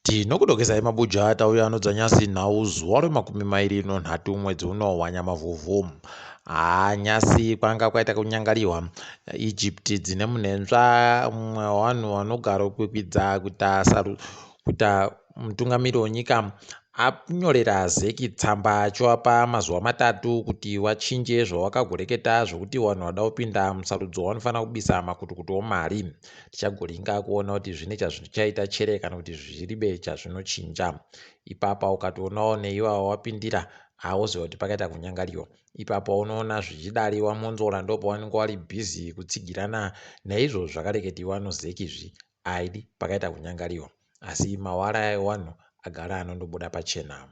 Tinokudokesai mabuja atauya dzanyasi nhau zuva re23 mwedzi uno waNyamavhuvhu. Nyasi kwanga kwaita kunyangariwa. Egypt Dzinemunhenzva, mumwe wevanhu vanogara kukwidza kuita mutungamiri wenyika, anyorera ZEC tsamba achiwapa mazuva 3 kuti vachinje zvavakagoreketa zvokuti vanhu vada kupinda musarudzo vanofanira kubisa makutukutu omari. Tichagoringa kuona kuti zvine chazvichaita chere kana kuti zviribe chazvinochinja. Ipapo ukatoonawo neivavo vapindira hauziva kuti pakaita kunyangariwa. Ipapo unoona zvichidariwa monzora ndopavanenge vari bhizi kutsigirana naizvo zvakareketiwa noZEC izvi haidi pakaita kunyangariwa, asi mawara evanhu agara anondobuda pachena.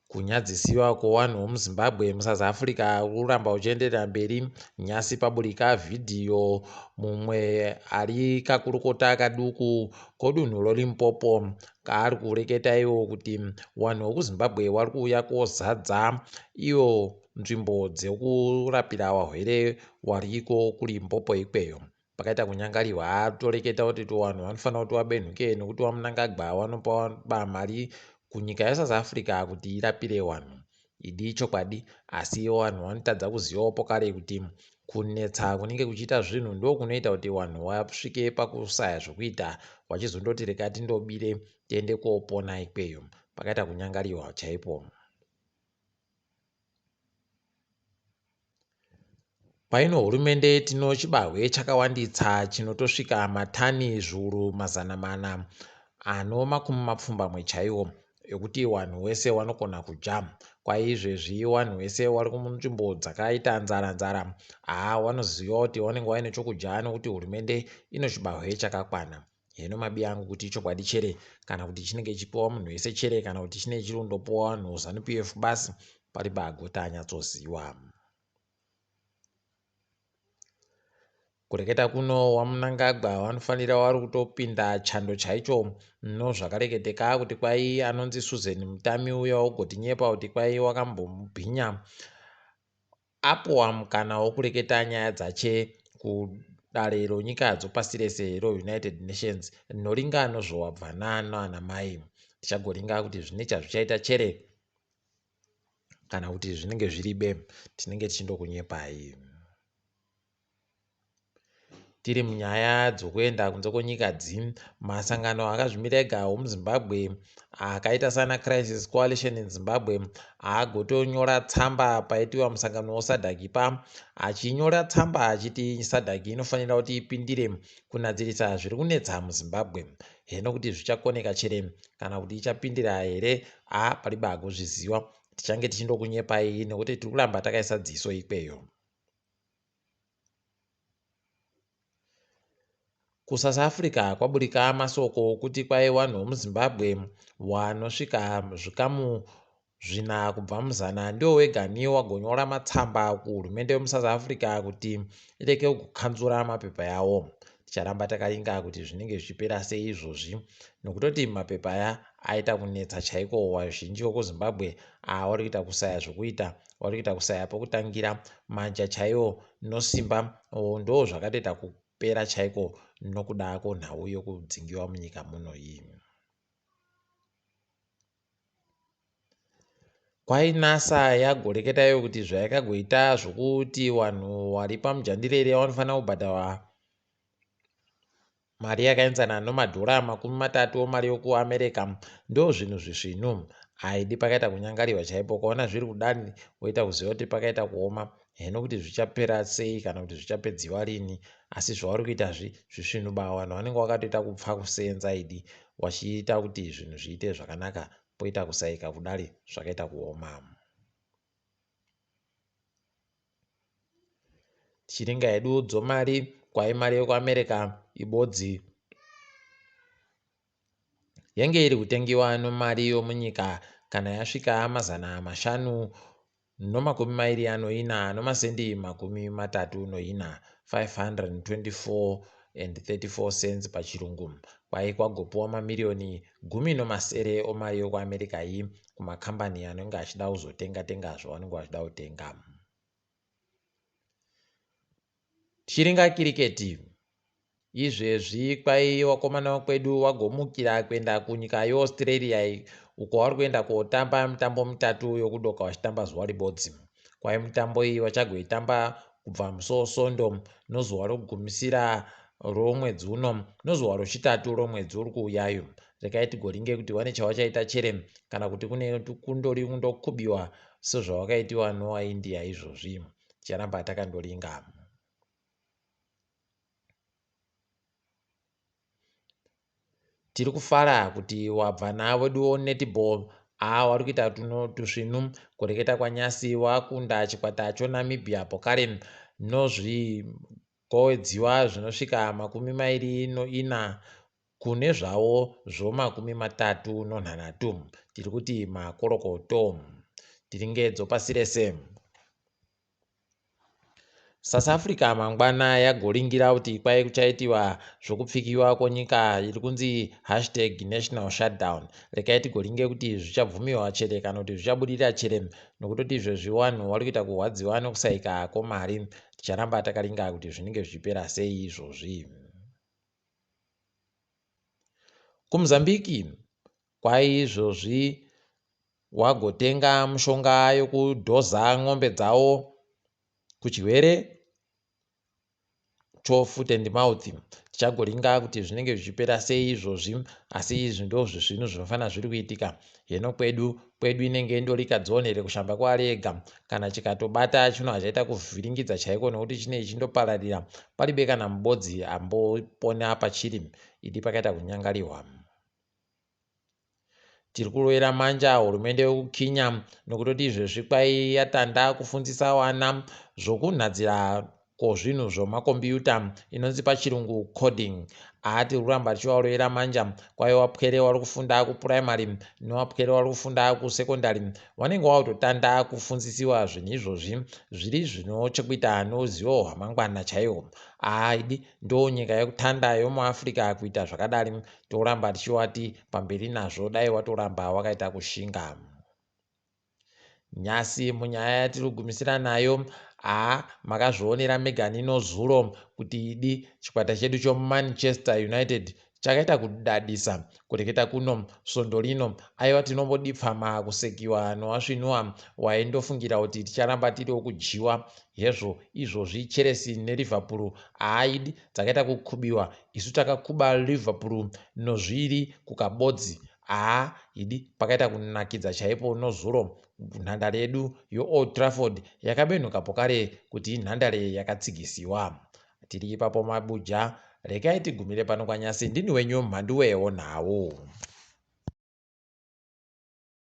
Kunyadzisiwa kwevanhu vemuZimbabwe muSouth Africa kuramba uchienderera mberi. Nyasi paburika vhidhiyo mumwe ari kakurukota kaduku kodunhu roLimpopo kaari kureketa iwo kuti vanhu vekuZimbabwe vari kuuya kozadza iyo nzvimbo dzekurapira varwere wariko kuLimpopo ikweyo. Pakaita kunyangariwa atoreketa kuti vanhu vanofanira kuti vabenhuke nekuti vaMunangagwa vanopa mari kunyika yeSouth Africa kuti irapire vanhu. Idi chokwadi, asi vanhu vanotadza kuzivawo pokare kuti kunetsa kunenge kuchiita zvinhu ndo kunoita kuti vanhu vasvike pakusaya zvokuita, vachizondoti reka tindobire tiende kopona ikweyo. Pakaita kunyangariwa chaipo. Paino hurumende tino chibahwe chakawanditsa chinotosvika matani zviuru 400 ano 20 chaiwo ekuti vanhu vese vanogona kudya. Kwaizvezvi vanhu vese vari munzvimbo dzakaita nzara vanoziva kuti vanenge vaine chokudya nekuti hurumende ino chibahwe chakakwana. Hino mabi angu kuti chokwadi chere kana kuti chinenge chichipiwa munhu wese chere kana kuti chinenge chiri kundopiwa vanhu ZANU-PF basi, pari bagota anyatsoziva. Kureketa kuno vaMunangagwa vanofanira vari kutopinda chando chaicho nozvakareketeka kuti kwai anonzi Susan Mutami uya wogodhinyepa kuti kwai wakambomubhinya apowa mukana wokureketa nyaya dzache kudare ronyika dzopasi rese reUnited Nations noringa nozvowabvana nana mai. Tichagoringa kuti zvine chazvichaita chere kana kuti zvinenge zviribe, tinenge tichindokunyepai. Tiri munyaya dzokuenda kunze kwenyika masangano akazvimira ega womuZimbabwe akaita sana Crisis Coalition in Zimbabwe agotonyora tsamba paitiwa musangano weSADC achinyora tsamba achiti SADC inofanira kuti ipindire kunadzirisa zviri kunetsa muZimbabwe. Hino kuti zvichakoneka chere kana kuti ichapindira here pari bagozviziva. Tichange tichindokunyepai nekuti tiri kuramba takaisa dziso ikweyo. KuSouth Africa kwaburika masoko kuti kwai vanhu vemuZimbabwe vanosvika zvikamu 4 kubva muzana ndio wegani wagonyora matsamba kuhurumende yemuSouth Africa kuti ireke kukanzura mapepa yavo. Ticharamba takaringa kuti zvinenge zvichipera sei izvozvi nokutoti mapepa aya aita kunetsa chaiko. Vazhinji vekuZimbabwe vari kuita kusaya zvokuita, vari kuita kusaya pokutangira, manja chaiwo nosimba ndo zvakatoita kupera chaiko nokuda kwenhau yokudzingiwa munyika muno iyi. Kwai NASA yagoreketayo kuti zvayakagoita zvokuti vanhu vari pamujandirere vanofanira kubhadharwa mari yakaenzana nomadhora 30 omari yokuAmerica ndo zvinhu zvisvinu. Haidi pakaita kunyangariwa chaipo, kwaona zviri kudani woita kuziva kuti pakaita kuoma. Hino kuti zvichapera sei kana kuti zvichapedziwa rini, asi zvavari kuita zvisvinu vanhu vanenge vakatoita kupfa kusenza idi vachiita kuti zvinhu zviite zvakanaka poita kusaika kudare zvakaita kuoma. Tichiringa hedu dzomari kwai mari yekuAmerica ibodzi yange iri kutengiwa nomari yomunyika kana yasvika 524 nomasendi 34 524.34 pachirungu. Kwai kwagopiwa mamirioni 10 omari yekuAmerica iyi kumakambani anenge achida kuzotenga zvavanenge vachida kutenga. Tichiringa kiriketi, izvezvi kwai wakomana Wokwedu wagomukira kuenda kunyika yeAustralia uko vari kuenda kotamba mitambo mitatu yokudoka vachitamba zuva ribodzi. Kwai mitambo iyi vachagoitamba kubva musosondo nozuva rokugumisira romwedzi uno nozuva rechitatu romwedzi uri kuuyayo. Rekai tigoringe kuti vane chavachaita chere kana kuti kundori kundokubiwa sezvavakaitiwa nowaIndia izvozvi. Ticharamba takandoringa. Tiri kufara kuti wabvana wedu netball vari kuita tusvinu kureketa kwaNyasi wakunda chikwata choNamibia pokare nozvikowedziwa zvinosvika 24 kune zvavo zvo36. Tiri kuti makorokoto. Tiringedzo pasi rese. South Africa mangwana yagoringira kuti kwai kuchaitiwa zvokupfikiwa kwenyika iri kunzi #national shutdown. Rekai tigoringe kuti zvichabvumiwa chere kana kuti zvichabudirira chere nokutoti izvezvi vanhu vari kuita kurwadziwa nokusaika kwemari. Ticharamba takaringa kuti zvinenge zvichipera sei izvozvi. KuMozambique kwai izvozvi wagotenga mushonga yokudhoza ng'ombe dzawo kuchirwere chofoot and mouth. Tichagoringa kuti zvinenge zvichipera sei izvozvi, asi izvi ndozvo zvinhu zvinofanira zviri kuitika. Heno kwedu inenge indorika dzonhere kushamba kwaari ega, kana chikatobata chinhu hachaita kuvhiringidza chaiko nokuti chinenge chindopararira paribe kana mubodzi ambopona pachiri. Idi pakaita kunyangariwa. Tiri kurovera manja hurumende yokuKenya nokutoti izvezvi kwai yatanda kufundzisa vana zvokunhadzira kwezvinhu zvemakombiyuta inonzi pachirungu coding. Tiri kuramba tichivarovera manja. Kwai wapwere vari kufunda kupuraimari newapwere vari kufunda kusekondari vanenge vakutotanda kufundzisiwa zvinhu izvozvi zviri zvinochekuita nozivo hwamangwana chaiwo. Idi ndo nyika yekutanda yomuAfrica kuita zvakadari. Toramba tichivati pamberi nazvo dai watoramba wakaita kushinga. Nyasi munyaya yatiri kugumisira nayo, makazvionera mega nino zuro kuti idi chikwata chedu choManchester United chakaita kudadisa kureketa kuno svondo rino. Aiwa tinombodipfama kusekiwa nowasvinua waindofungira kuti ticharamba tiri wokujiwa. Hezvo izvozvi Chelsea neLiverpool idi dzakaita kukubiwa. Isu takakuba Liverpool nozviri kukabodzi. Idi pakaita kunakidza chaipo nozuro. Nhandare yedu yeOld Trafford yakabenuka pokare kuti inhandare yakatsigisiwa. Tiri ipapo mabuja. Rekai tigumire pano kwaNyasi. Ndini wenyu Mhanduwe WeNhau.